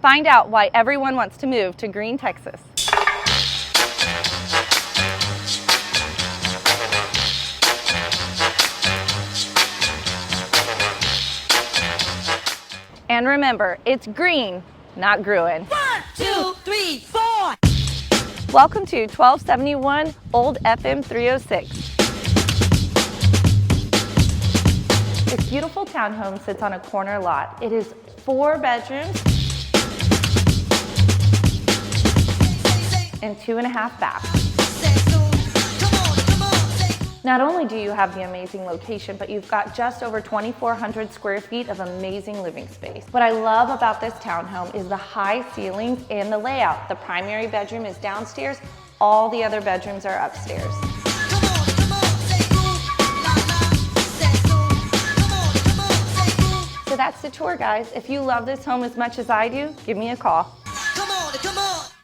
Find out why everyone wants to move to Gruene, Texas. And remember, it's Gruene, not Gruene. 1, 2, 3, 4. Welcome to 1271 Old FM 306. This beautiful townhome sits on a corner lot. It is 4 bedrooms and 2.5 baths. Not only do you have the amazing location, but you've got just over 2,400 square feet of amazing living space. What I love about this townhome is the high ceilings and the layout. The primary bedroom is downstairs. All the other bedrooms are upstairs. So that's the tour, guys. If you love this home as much as I do, give me a call. Come on.